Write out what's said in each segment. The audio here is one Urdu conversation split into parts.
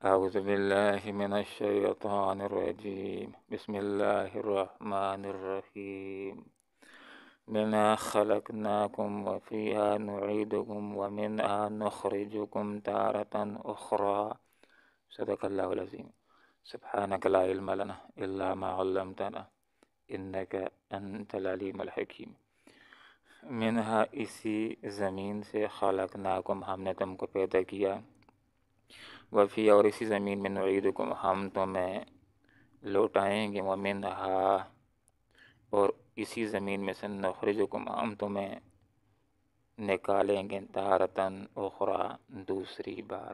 أعوذ بالله من الشيطان الرجيم بسم الله الرحمن الرحيم منها خلقناكم وفيها نعيدكم ومنها نخرجكم تارة أخرى صدق الله العظيم سبحانك لا علم لنا إلا ما علمتنا إنك أنت العليم الحكيم منها اسی زمین سے خلقناکم ہم نے تم کو پیدا کیا وفی اور اسی زمین میں نعیدکم ہم تمہیں لوٹائیں گے ومنہا اور اسی زمین میں سے نخرجکم ہم تمہیں نکالیں گے تارتن اخرى دوسری بار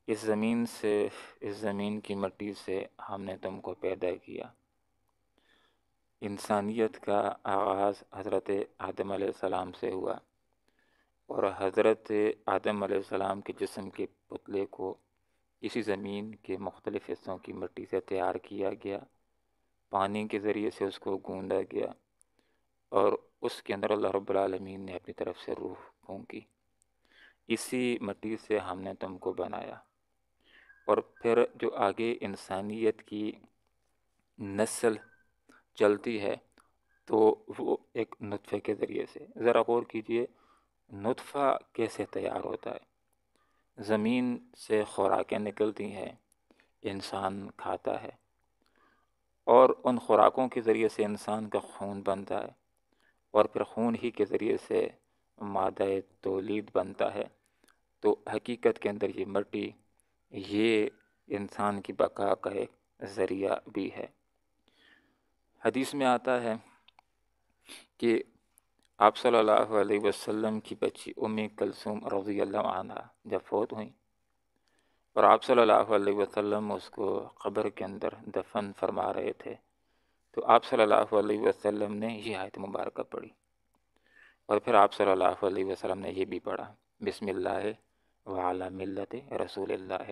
اس زمین کی مٹی سے ہم نے تم کو پیدا کیا۔ انسانیت کا آغاز حضرت آدم علیہ السلام سے ہوا اور حضرت آدم علیہ السلام کے جسم کے پتلے کو اسی زمین کے مختلف حصوں کی مٹی سے تیار کیا گیا، پانی کے ذریعے سے اس کو گوندا گیا اور اس کے اندر اللہ رب العالمین نے اپنی طرف سے روح پھونکی۔ اسی مٹی سے ہم نے تم کو بنایا اور پھر جو آگے انسانیت کی نسل چلتی ہے تو وہ ایک نطفے کے ذریعے سے، ذرا غور کیجئے نطفہ کیسے تیار ہوتا ہے۔ زمین سے خوراکیں نکلتی ہیں، انسان کھاتا ہے اور ان خوراکوں کے ذریعے سے انسان کا خون بنتا ہے اور پھر خون ہی کے ذریعے سے مادہ تولید بنتا ہے۔ تو حقیقت کے اندر یہ مٹی یہ انسان کی بقا کا ایک ذریعہ بھی ہے۔ حدیث میں آتا ہے کہ آپ صلی اللہ علیہ وسلم کی بچی ام کلثوم رضی اللہ عنہ جب فوت ہوئیں اور آپ صلی اللہ علیہ وسلم اس کو قبر کے اندر دفن فرما رہے تھے تو آپ صلی اللہ علیہ وسلم نے یہ آیت مبارکہ پڑھی اور پھر آپ صلی اللہ علیہ وسلم نے یہ بھی پڑھا بسم اللہ وعلی ملت رسول اللہ۔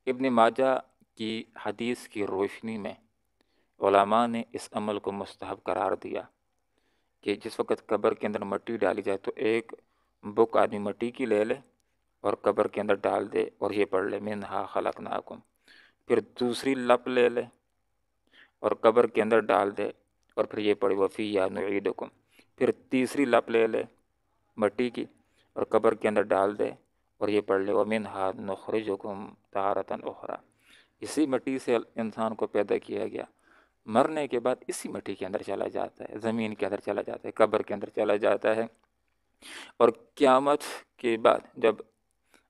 ابن ماجہ کی حدیث کی روشنی میں علماء نے اس عمل کو مستحب قرار دیا کہ جس وقت قبر کے اندر مٹی ڈالی جائے تو ایک بک آدمی مٹی کی لے لے اور قبر کے اندر ڈال دے اور یہ پڑھ لے منہا خلقناکم، پھر دوسری لپ لے لے اور قبر کے اندر ڈال دے اور پھر یہ پڑھے وفیہا نعیدکم، پھر تیسری لپ لے لے مٹی کی اور قبر کے اندر ڈال دے اور یہ پڑھ لے ومنہا نخرجکم تارۃ اخری۔ اسی مٹی سے انسان کو پیدا کیا گیا، مرنے کے بعد اسی مٹی کے اندر چلا جاتا ہے، زمین کے اندر چلا جاتا ہے، قبر کے اندر چلا جاتا ہے اور قیامت کے بعد جب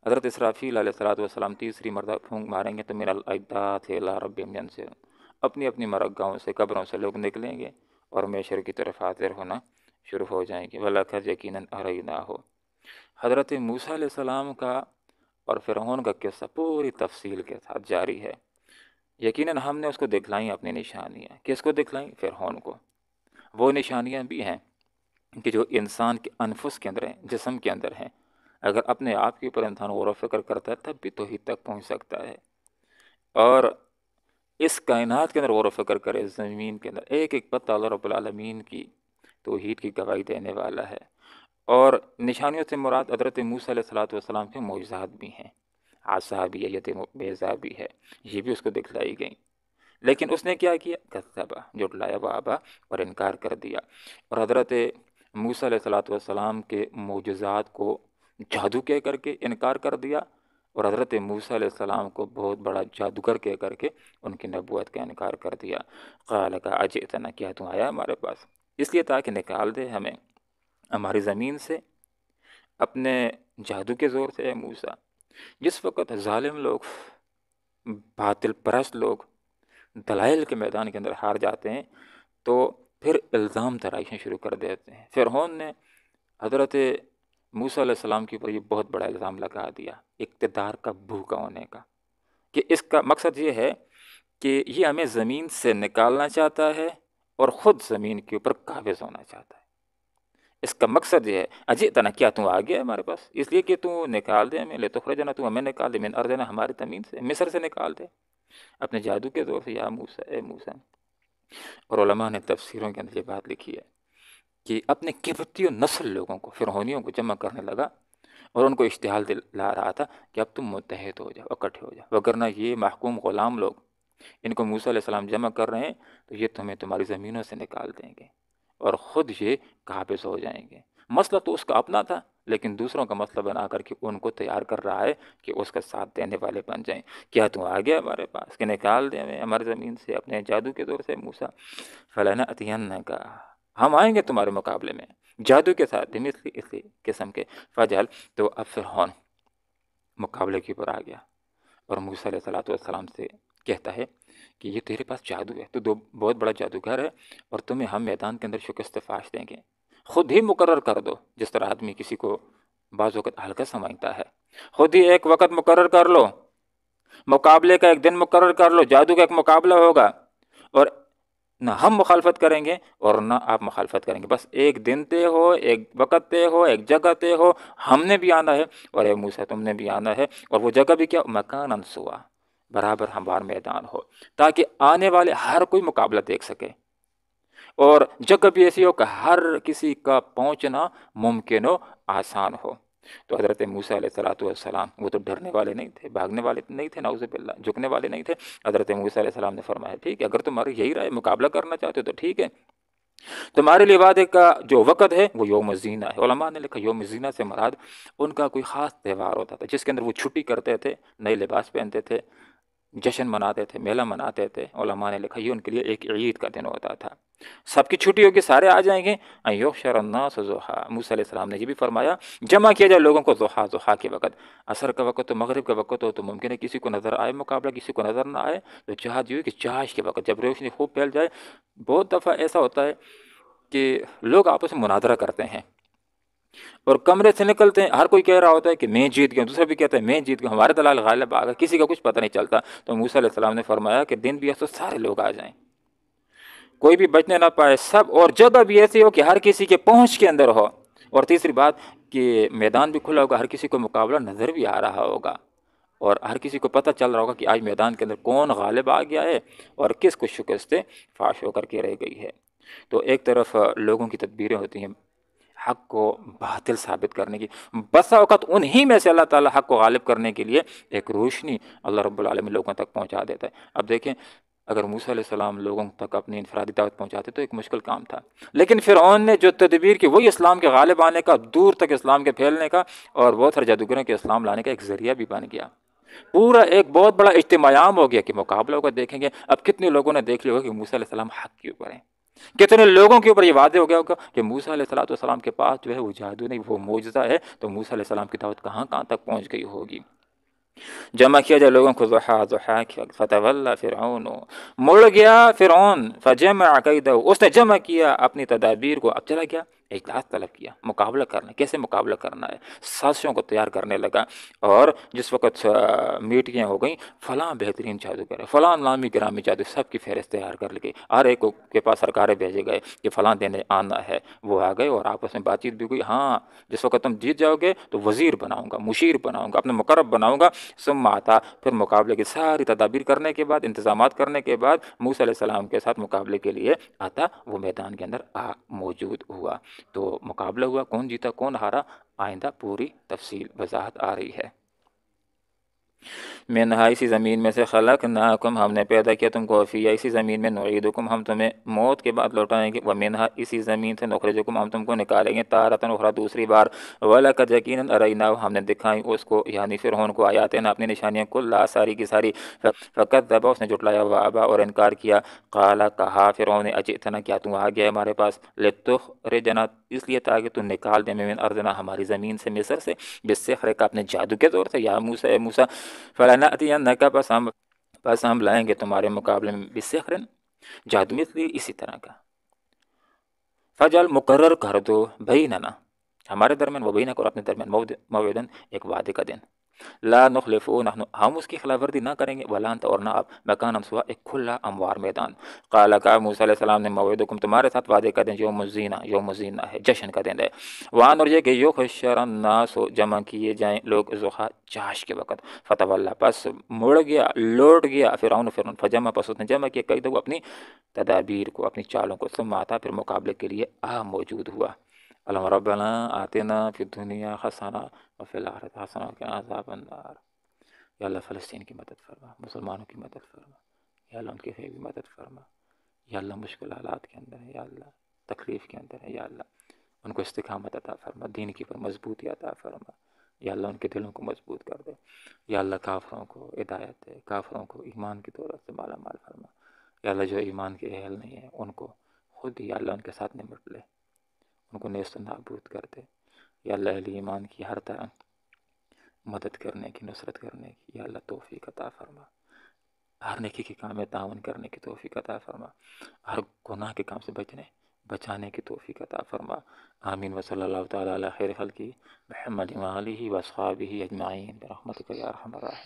حضرت اسرافیل علیہ السلام تیسری مرتبہ پھونک ماریں گے تو من الاجداث الی ربہم ینسلون، اپنی اپنی مرغاؤں سے قبروں سے لوگ نکلیں گے اور محشر کی طرف حاضر ہونا شروع ہو جائیں گے۔ وَلَقَدْ یقیناً أَرَيْنَاهُ، حضرت موسیٰ علیہ السلام کا اور فرعون کا قصہ پوری تفصیل کے ساتھ جاری ہے۔ یقیناً ہم نے اس کو دکھلائیں اپنی نشانیاں، کس کو دکھلائیں؟ فرعون کو۔ وہ نشانیاں بھی ہیں کہ جو انسان کے انفس کے اندر ہیں، جسم کے اندر ہیں، اگر اپنے آپ کے اوپر انسان غور و فکر کرتا ہے تب بھی توحید تک پہنچ سکتا ہے، اور اس کائنات کے اندر غور و فکر کرے، زمین کے اندر ایک ایک پتہ اللہ رب العالمین کی توحید کی گواہی دینے والا ہے۔ اور نشانیوں سے مراد حضرت موسیٰ علیہ السلام کے معجزات بھی ہیں، عصا بھی ہے، ید بیضا بھی ہے، یہ بھی اس کو دکھلائی گئیں، لیکن اس نے کیا کیا؟ کذبا، جھٹلایا، وابا اور انکار کر دیا، اور حضرت موسیٰ علیہ السلام کے معجزات کو جادو کہہ کر کے انکار کر دیا اور حضرت موسیٰ علیہ السلام کو بہت بڑا جادوگر کہہ کر کے ان کی نبوت کا انکار کر دیا۔ قال اجئتنا، کیا تم آیا ہمارے پاس اس لیے تاکہ نکال دے ہمیں ہماری زمین سے اپنے جادو کے زور سے؟ اے موسیٰ، جس وقت ظالم لوگ، باطل پرست لوگ دلائل کے میدان کے اندر ہار جاتے ہیں تو پھر الزام تراشیں شروع کر دیتے ہیں۔ فرعون نے حضرت موسیٰ علیہ السلام کے اوپر یہ بہت بڑا الزام لگا دیا اقتدار کا بھوکا ہونے کا، کہ اس کا مقصد یہ ہے کہ یہ ہمیں زمین سے نکالنا چاہتا ہے اور خود زمین کے اوپر قابض ہونا چاہتا ہے۔ اس کا مقصد یہ ہے اجئتنا، کیا تم آ گیا ہمارے پاس اس لیے کہ تو نکال دے ہمیں، لتخرجنا، تو ہمیں نکال دے، من ارضنا، ہماری زمین سے، مصر سے نکال دے اپنے جادو کے زور سے، یا موسیٰ، اے موسیٰ۔ اور علماء نے تفسیروں کے اندر یہ بات لکھی ہے کہ اپنے قبطی و نسل لوگوں کو، فرعونیوں کو جمع کرنے لگا اور ان کو اشتعال دلا رہا تھا کہ اب تم متحد ہو جاؤ، اکٹھے ہو جاؤ، وگرنہ یہ محکوم غلام لوگ ان کو موسیٰ علیہ السلام جمع کر رہے ہیں تو یہ تمہیں تمہاری زمینوں سے نکال دیں گے اور خود یہ قابض ہو جائیں گے۔ مسئلہ تو اس کا اپنا تھا، لیکن دوسروں کا مسئلہ بنا کر کے ان کو تیار کر رہا ہے کہ اس کا ساتھ دینے والے بن جائیں۔ کیا تم آ گیا ہمارے پاس کہ نکال دیں ہمیں ہماری زمین سے اپنے جادو کے دور سے موسیٰ؟ فَلَنَأْتِيَنَّكَ، ہم آئیں گے تمہارے مقابلے میں جادو کے ساتھ، مثل اسی قسم کے فجل۔ تو اب فرعون مقابلے کے اوپر آ گیا اور موسیٰ علیہ السلام سے کہتا ہے کہ یہ تیرے پاس جادو ہے، تو بہت بڑا جادوگر ہے اور تمہیں ہم میدان کے اندر شکست فاش دیں گے، خود ہی مقرر کر دو۔ جس طرح آدمی کسی کو بعض وقت ہلکا سمجھتا ہے، خود ہی ایک وقت مقرر کر لو، مقابلے کا ایک دن مقرر کر لو، جادو کا ایک مقابلہ ہوگا اور نہ ہم مخالفت کریں گے اور نہ آپ مخالفت کریں گے، بس ایک دن طے ہو، ایک وقت طے ہو، ایک جگہ طے ہو، ہم نے بھی آنا ہے اور اے موسیٰ تم نے بھی آنا ہے، اور وہ جگہ بھی کیا، مکاناً سوا، برابر ہموار میدان ہو، تاکہ آنے والے ہر کوئی مقابلہ دیکھ سکے، اور جگہ بھی ایسی ہو کہ ہر کسی کا پہنچنا ممکن ہو، آسان ہو۔ تو حضرت موسیٰ علیہ السلام وہ تو ڈرنے والے نہیں تھے، بھاگنے والے نہیں تھے، نعوذ باللہ، جھکنے والے نہیں تھے۔ حضرت موسیٰ علیہ السلام نے فرمایا ٹھیک ہے، اگر تمہاری یہی رائے مقابلہ کرنا چاہتے ہو تو ٹھیک ہے، تمہارے لیے وعدے کا جو وقت ہے وہ یوم الزینہ ہے۔ علماء نے لکھا یوم الزینہ سے مراد ان کا کوئی خاص تہوار ہوتا تھا جس کے اندر وہ چھٹی کرتے تھے، نئے لباس پہنتے تھے، جشن مناتے تھے، میلہ مناتے تھے۔ علماء نے لکھا یہ ان کے لیے ایک عید کا دن ہوتا تھا، سب کی چھٹی ہوگی، سارے آ جائیں گے۔ ان یحشر الناس ضحیٰ، موسیٰ علیہ السلام نے یہ بھی فرمایا جمع کیا جائے لوگوں کو ضحیٰ کے وقت، عصر کا وقت تو مغرب کا وقت ہو تو ممکن ہے کسی کو نظر آئے مقابلہ، کسی کو نظر نہ آئے، تو چاہت یہ کہ چاش کے وقت جب روشنی خوب پھیل جائے۔ بہت دفعہ ایسا ہوتا ہے کہ لوگ آپس میں مناظرہ کرتے ہیں اور کمرے سے نکلتے ہیں، ہر کوئی کہہ رہا ہوتا ہے کہ میں جیت گیا، دوسرا بھی کہتا ہے میں جیت گیا، ہمارے دلال غالب آ گئے، کسی کا کچھ پتہ نہیں چلتا۔ تو موسیٰ علیہ السلام نے فرمایا کہ دن بھی ایسا سارے لوگ آ جائیں، کوئی بھی بچنے نہ پائے سب، اور جگہ بھی ایسی ہو کہ ہر کسی کے پہنچ کے اندر ہو، اور تیسری بات کہ میدان بھی کھلا ہوگا، ہر کسی کو مقابلہ نظر بھی آ رہا ہوگا اور ہر کسی کو پتہ چل رہا ہوگا کہ آج میدان کے اندر کون غالب آ گیا ہے اور کس کو شکست فاش ہو کر کے رہ گئی ہے۔ تو ایک طرف لوگوں کی تدبیریں ہوتی ہیں حق کو باطل ثابت کرنے کی، بسا اوقات انہی میں سے اللہ تعالیٰ حق کو غالب کرنے کے لیے ایک روشنی اللہ رب العالمین لوگوں تک پہنچا دیتا ہے۔ اب دیکھیں اگر موسیٰ علیہ السلام لوگوں تک اپنی انفرادی دعوت پہنچاتے تو ایک مشکل کام تھا، لیکن فرعون نے جو تدبیر کی وہی اسلام کے غالب آنے کا، دور تک اسلام کے پھیلنے کا اور بہت سارے جادوگروں کے اسلام لانے کا ایک ذریعہ بھی بن گیا۔ پورا ایک بہت بڑا اجتماعام ہو گیا کہ مقابلہ ہوگا، دیکھیں گے اب کتنے لوگوں نے دیکھ لیا ہوگا کہ موسیٰ علیہ السلام حق کے اوپر ہیں، کتنے لوگوں کے اوپر یہ واضح ہو گیا ہوگا کہ موسیٰ علیہ السلام کے پاس جو ہے وہ جادو نہیں، وہ معجزہ ہے، تو موسیٰ علیہ السلام کی دعوت کہاں کہاں تک پہنچ گئی ہوگی۔ جمع کیا جائے لوگوں کو ضحیٰ فتولی فرعون، مڑ گیا فرعون، فجمع کیدہ، اس نے جمع کیا اپنی تدابیر کو، اب چلا گیا اجلاس طلب کیا، مقابلہ کرنا، کیسے مقابلہ کرنا ہے، سازشوں کو تیار کرنے لگا۔ اور جس وقت میٹنگیں ہو گئیں، فلاں بہترین جادوگر ہے، فلاں نامی گرامی جادو، سب کی فہرست تیار کر لی گئی، ہر ایک کے پاس سرکاریں بھیجے گئے کہ فلاں دینے آنا ہے، وہ آ گئے اور آپس میں بات چیت بھی ہوئی۔ ہاں جس وقت تم جیت جاؤ گے تو وزیر بناؤں گا، مشیر بناؤں گا، اپنے مقرب بناؤں گا۔ ثم آتا، پھر مقابلے کی ساری تدابیر کرنے کے بعد، انتظامات کرنے کے بعد موسیٰ علیہ السلام کے ساتھ مقابلے کے لیے آتا، وہ میدان کے اندر موجود ہوا۔ تو مقابلہ ہوا، کون جیتا کون ہارا آئندہ پوری تفصیل وضاحت آ رہی ہے۔ منہا، اسی زمین میں سے، خلقناکم، ہم نے پیدا کیا تم کو، فیہا، اسی زمین میں، نعیدکم، ہم تمہیں موت کے بعد لوٹائیں گے، ومنہا، اسی زمین سے، نخرجکم، ہم تم کو نکالیں گے تارۃ اخری، دوسری بار، ولقد یقیناً اریناہ، ہم نے دکھائی اس کو یعنی فرعون کو آیاتنا، اپنی نشانیاں، کلھا، ساری کی ساری، فکذب، اس نے جھٹلایا، وابا، اور انکار کیا، قال، کہا فرعون نے، اجئتنا، کیا تم آ گیا ہمارے پاس، لتخرجنا، اس لیے تاکہ تم نکال دے، من ارضنا، ہماری زمین سے، مصر سے، بالسحر کا، اپنے جادو کے زور سے، یا موسیٰ، اے موسیٰ، فلنأتینک، پس ہم لائیں گے تمہارے مقابلے میں، بسحر، جادو، مثلی، اسی طرح کا، فجعل، مقرر کر دو، بیننا، ہمارے درمیان، و بینک، اور اپنے درمیان، موعدن، ایک وعدے کا دن، لا نخلفو، نحن، ہم اس کی خلاف ورزی نہ کریں گے، ولا انت، اور نہ آپ، مکان سوا، ایک کھلا ہموار میدان۔ قال، کہا موسیٰ علیہ السلام نے، موعدکم، تمہارے ساتھ وعدے کا دن، یوم الزینہ، یوم الزینہ ہے، جشن کا دن ہے، وان، اور یہ کہ یحشر الناس، جمع کیے جائیں لوگ، ضحیٰ، چاش کے وقت، فتولی، پس مڑ گیا، لوٹ گیا، فرعون، فجمع، پس اس نے جمع کیا، کیدہ، اپنی تدابیر کو، اپنی چالوں کو، ثم آتا، پھر مقابلے کے لیے موجود ہوا۔ اللهم ربنا آتنا فی الدنیا حسنہ وفی الآخرۃ حسنہ وقنا عذاب النار۔ یا اللہ فلسطین کی مدد فرما، مسلمانوں کی مدد فرما، یا اللہ ان کی خیر کی مدد فرما، یا اللہ مشکل حالات کے اندر ہے، یا اللہ تکلیف کے اندر ہے، یا اللہ ان کو استقامت عطا فرما، دین کی پر مضبوطی عطا فرما، یا اللہ ان کے دلوں کو مضبوط کر دے، یا اللہ کافروں کو ہدایت دے، کافروں کو ایمان کی دولت سے مالا مال فرما، یا اللہ جو ایمان کے اہل نہیں ہیں ان کو خود ہی یا اللہ ان کے ساتھ نمٹ لے، ان کو نیست و نابود کر دے، یا اللہ اہل ایمان کی ہر طرح مدد کرنے کی، نصرت کرنے کی یا اللہ توفیق عطا فرما، ہر نیکی کے کام میں تعاون کرنے کی توفیق عطا فرما، ہر گناہ کے کام سے بچانے کی توفیق عطا فرما۔ آمین وصلی اللہ تعالیٰ علی خیر خلقہ محمد وآلہ وصحابہ اجمعین برحمتک یا ارحم الراحمین۔